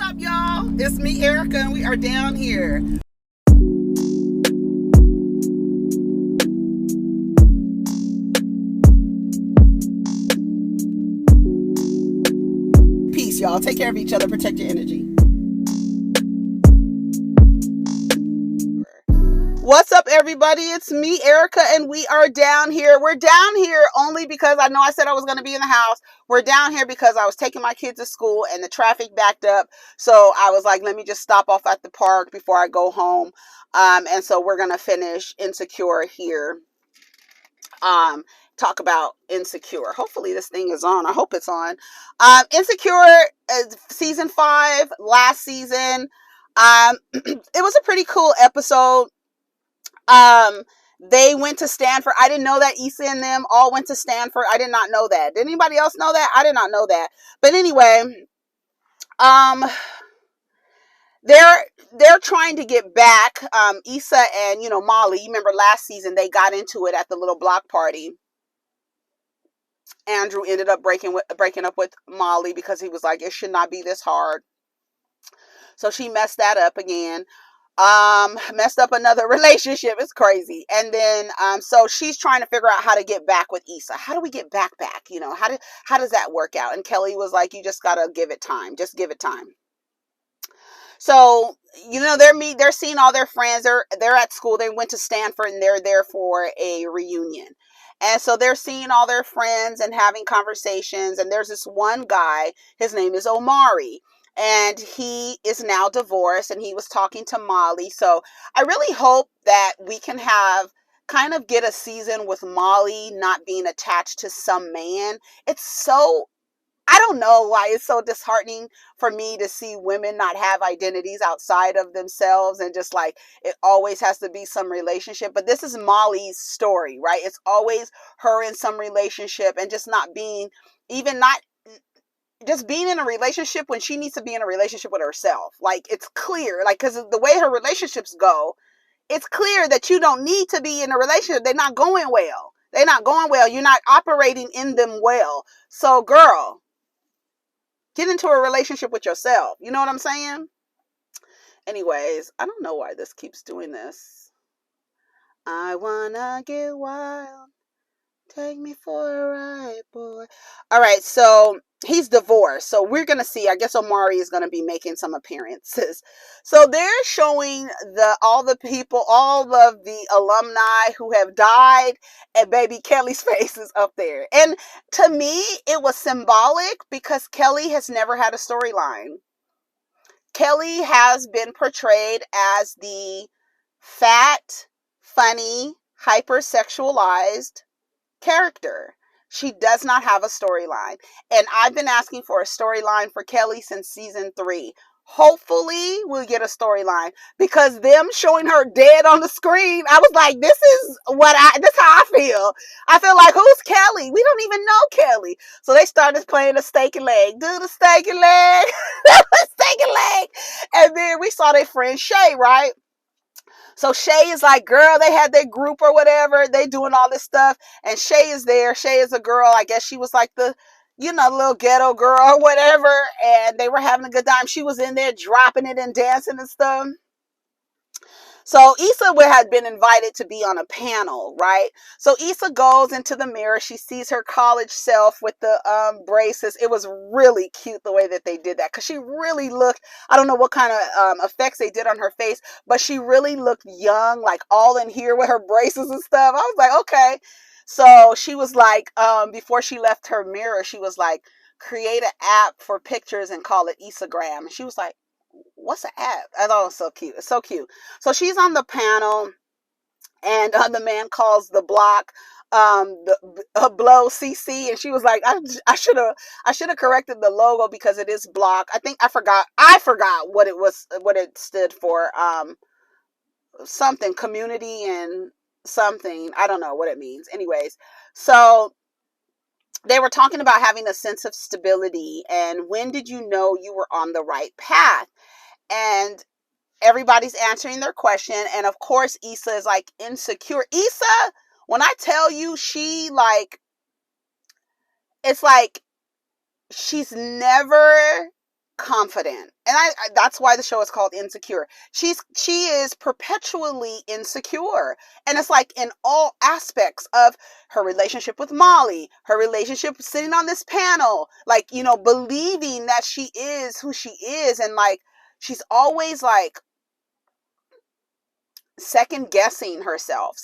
up, y'all? It's me, Erica, and we are down here. Peace, y'all. Take care of each other. Protect your energy. What's up, everybody? It's me, Erica, and we are down here. We're down here only because I know I said I was going to be in the house. We're down here because I was taking my kids to school and the traffic backed up. So I was like, let me just stop off at the park before I go home. And so we're going to finish Insecure here. Talk about Insecure. Hopefully this thing is on. I hope it's on. Insecure, season 5, last season. It was a pretty cool episode. They went to Stanford. I didn't know that Issa and them all went to Stanford. I did not know that. Did anybody else know that? I did not know that. But anyway, they're trying to get back. Issa and, Molly, you remember last season, they got into it at the little block party. Andrew ended up breaking up with Molly because he was like, it should not be this hard. So she messed that up again. Messed up another relationship. It's crazy. And then, so she's trying to figure out how to get back with Issa. How do we get back? How does that work out? And Kelly was like, you just gotta give it time. Just give it time. So, they're seeing all their friends. They're at school. They went to Stanford and they're there for a reunion. And so they're seeing all their friends and having conversations. And there's this one guy, his name is Omari. And he is now divorced, and he was talking to Molly. So I really hope that we can get a season with Molly not being attached to some man. I don't know why it's so disheartening for me to see women not have identities outside of themselves, and just like it always has to be some relationship. But this is Molly's story, right? It's always her in some relationship, and just being in a relationship when she needs to be in a relationship with herself. Like, it's clear, because the way her relationships go, it's clear that you don't need to be in a relationship. They're not going well. You're not operating in them well. So, girl, get into a relationship with yourself. You know what I'm saying? Anyways, I don't know why this keeps doing this. I wanna get wild. Take me for a ride, boy. All right, so he's divorced. So we're going to see. I guess Omari is going to be making some appearances. So they're showing all of the alumni who have died, and baby Kelly's face is up there. And to me, it was symbolic because Kelly has never had a storyline. Kelly has been portrayed as the fat, funny, hypersexualized character. She does not have a storyline, and I've been asking for a storyline for Kelly since season 3. Hopefully we'll get a storyline, because them showing her dead on the screen, I was like, this is how I feel. I feel like, who's Kelly? We don't even know Kelly. So they started playing the steak and leg. Do the steak and leg. Steak and leg. And then we saw their friend Shay, right? So Shay is like, girl, they had their group or whatever. They doing all this stuff. And Shay is there. Shay is a girl. I guess she was like the, little ghetto girl or whatever. And they were having a good time. She was in there dropping it and dancing and stuff. So Issa had been invited to be on a panel, right? So Issa goes into the mirror. She sees her college self with the braces. It was really cute the way that they did that, because she really looked, I don't know what kind of effects they did on her face, but she really looked young, like all in here with her braces and stuff. I was like, okay. So she was like, before she left her mirror, she was like, create an app for pictures and call it Issagram. And she was like, what's an app? I thought it was so cute. It's so cute. So she's on the panel, and the man calls the block Blow CC, and she was like, I should have corrected the logo because it is block. I think I forgot what it stood for. Something community and something. I don't know what it means. Anyways, so they were talking about having a sense of stability, and when did you know you were on the right path? And everybody's answering their question. And of course, Issa is like insecure. Issa, when I tell you, it's like she's never confident. And I that's why the show is called Insecure. She is perpetually insecure. And it's like in all aspects of her relationship with Molly, her relationship sitting on this panel, like, you know, believing that she is who she is. And like, she's always like second guessing herself.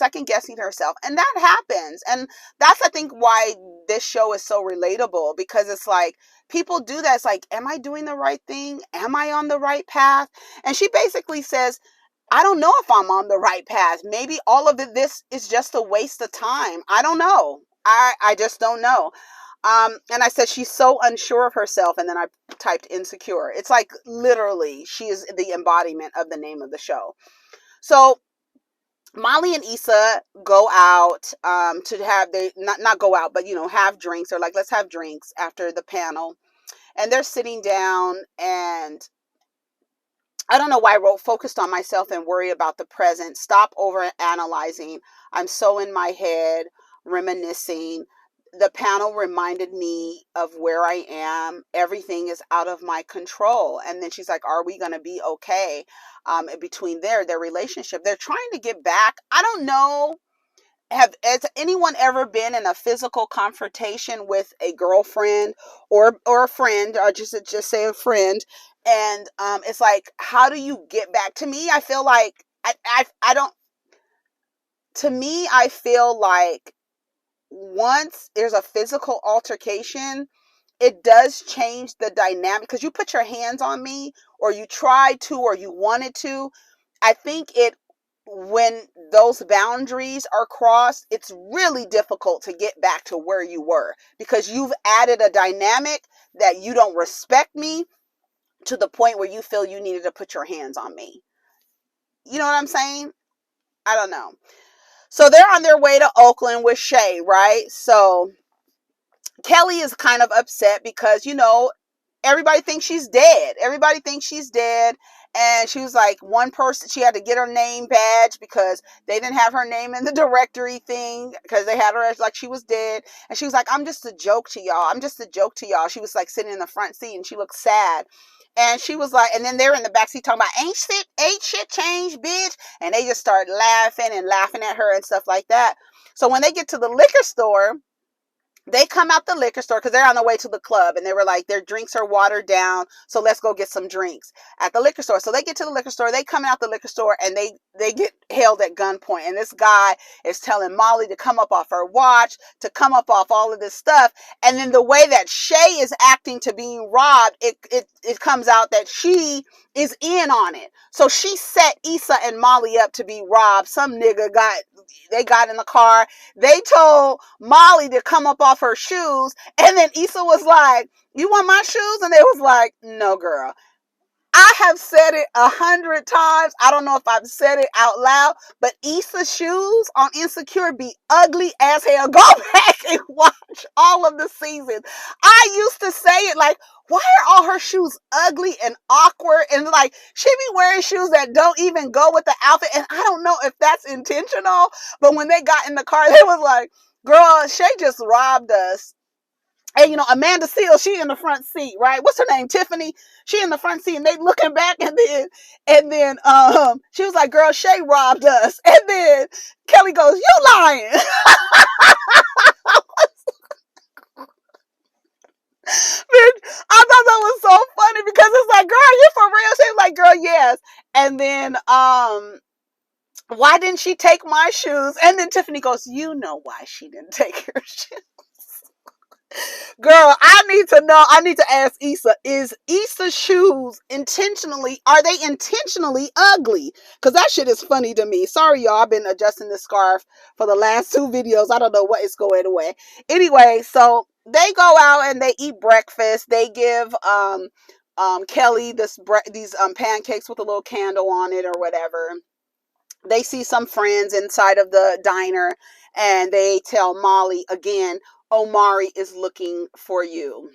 And that happens. And that's, I think, why this show is so relatable, because it's like people do that. It's like, am I doing the right thing? Am I on the right path? And she basically says, I don't know if I'm on the right path. Maybe all of this is just a waste of time. I don't know. I just don't know. And I said, she's so unsure of herself. And then I typed insecure. It's like literally she is the embodiment of the name of the show. So Molly and Issa go out to have, they not go out, but, you know, have drinks. They're like, let's have drinks after the panel. And they're sitting down, and I don't know why I wrote focused on myself and worry about the present. Stop over analyzing. I'm so in my head, reminiscing. The panel reminded me of where I am. Everything is out of my control. And then she's like, are we going to be okay? Between their relationship, they're trying to get back. I don't know. Has anyone ever been in a physical confrontation with a girlfriend or a friend, or just say a friend? And it's like, how do you get back? To me, I feel like I don't. To me, I feel like once there's a physical altercation, it does change the dynamic, because you put your hands on me, or you tried to, or you wanted to. I think when those boundaries are crossed, it's really difficult to get back to where you were, because you've added a dynamic that you don't respect me to the point where you feel you needed to put your hands on me. You know what I'm saying? I don't know. So they're on their way to Oakland with Shay, right? So Kelly is kind of upset because, you know, everybody thinks she's dead. And she was like, one person, she had to get her name badge because they didn't have her name in the directory thing, because they had her as like she was dead. And she was like, I'm just a joke to y'all. She was like sitting in the front seat, and she looked sad. And she was like, and then they're in the back seat talking about ain't shit changed, bitch. And they just started laughing at her and stuff like that. So when they get to the liquor store, they come out the liquor store because they're on the way to the club, and they were like, their drinks are watered down, so let's go get some drinks at the liquor store. So they get to the liquor store, they come out the liquor store, and they get held at gunpoint. And this guy is telling Molly to come up off her watch, to come up off all of this stuff. And then the way that Shay is acting to being robbed, it comes out that she is in on it. So she set Issa and Molly up to be robbed. Some nigga got in the car. They told Molly to come up off her shoes. And then Issa was like, you want my shoes? And they was like, no, girl. I have said it 100 times. I don't know if I've said it out loud, but Issa's shoes on Insecure be ugly as hell. Go back and watch all of the seasons. I used to say it like, why are all her shoes ugly and awkward? And like, she be wearing shoes that don't even go with the outfit. And I don't know if that's intentional, but when they got in the car, they was like, girl, Shay just robbed us. And, you know, Amanda Seals, she in the front seat, right? What's her name? Tiffany. She in the front seat, and they looking back, and then she was like, girl, Shay robbed us. And then Kelly goes, you lying. I thought that was so funny, because it's like, girl, you for real? She was like, girl, yes. And then, why didn't she take my shoes? And then Tiffany goes, you know why she didn't take your shoes. Girl, I need to know. I need to ask Issa, is Issa's shoes are they intentionally ugly? Because that shit is funny to me. Sorry, y'all. I've been adjusting this scarf for the last 2 videos. I don't know what is going away. Anyway, so they go out and they eat breakfast. They give Kelly these pancakes with a little candle on it or whatever. They see some friends inside of the diner, and they tell Molly again, Omari is looking for you.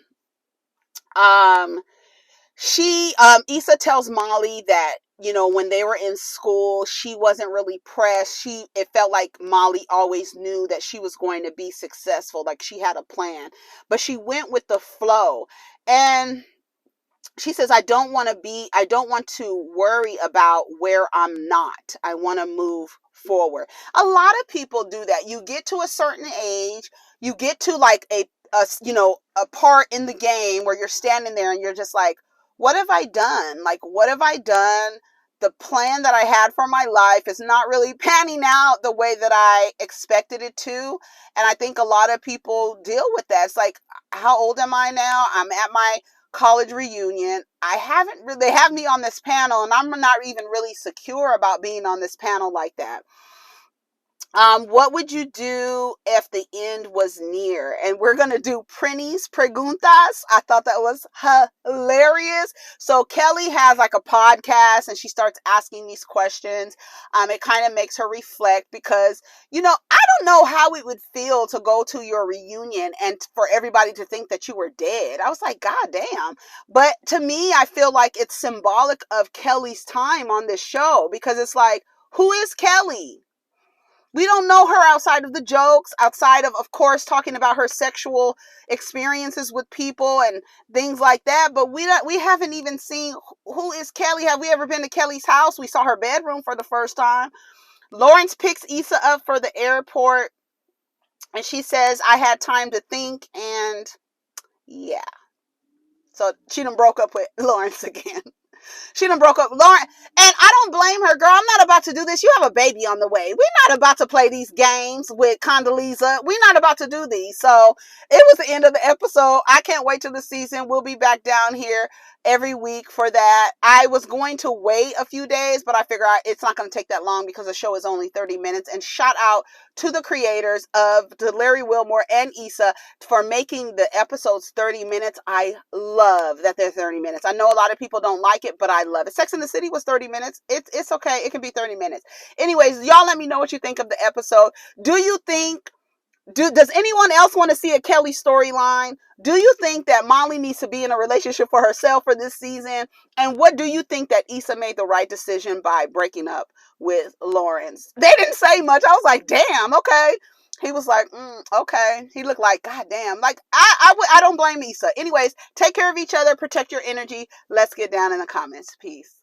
Issa tells Molly that, you know, when they were in school, she wasn't really pressed. It felt like Molly always knew that she was going to be successful, like she had a plan, but she went with the flow. And she says, I don't want to worry about where I'm not. I want to move forward. A lot of people do that. You get to a certain age, you get to like a part in the game where you're standing there and you're just like, what have I done? Like, what have I done? The plan that I had for my life is not really panning out the way that I expected it to. And I think a lot of people deal with that. It's like, how old am I now? I'm at my college reunion. They have me on this panel and I'm not even really secure about being on this panel like that. What would you do if the end was near? And we're going to do Prenny's Preguntas. I thought that was hilarious. So Kelly has like a podcast and she starts asking these questions. It kind of makes her reflect because, I don't know how it would feel to go to your reunion and for everybody to think that you were dead. I was like, God damn. But to me, I feel like it's symbolic of Kelly's time on this show because it's like, who is Kelly? We don't know her outside of the jokes, outside of course, talking about her sexual experiences with people and things like that. But we haven't even seen who is Kelly. Have we ever been to Kelly's house? We saw her bedroom for the first time. Lawrence picks Issa up for the airport. And she says, I had time to think. And yeah. So she done broke up with Lawrence again. She done broke up. Lauren, and I don't blame her, girl. I'm not about to do this. You have a baby on the way. We're not about to play these games with 𝐿𝐿. We're not about to do these. So it was the end of the episode. I can't wait till the season. We'll be back down here every week for that. I was going to wait a few days, but I figure it's not going to take that long because the show is only 30 minutes. And shout out to the creators of Larry Wilmore and Issa for making the episodes 30 minutes. I love that they're 30 minutes. I know a lot of people don't like it, but I love it. Sex and the City was 30 minutes. It's okay. It can be 30 minutes. Anyways, y'all let me know what you think of the episode. Does anyone else want to see a Kelly storyline? Do you think that Molly needs to be in a relationship for herself for this season? And what do you think that Issa made the right decision by breaking up with Lawrence? They didn't say much. I was like, damn, okay. He was like, okay. He looked like, God damn. Like, I don't blame Issa. Anyways, take care of each other. Protect your energy. Let's get down in the comments. Peace.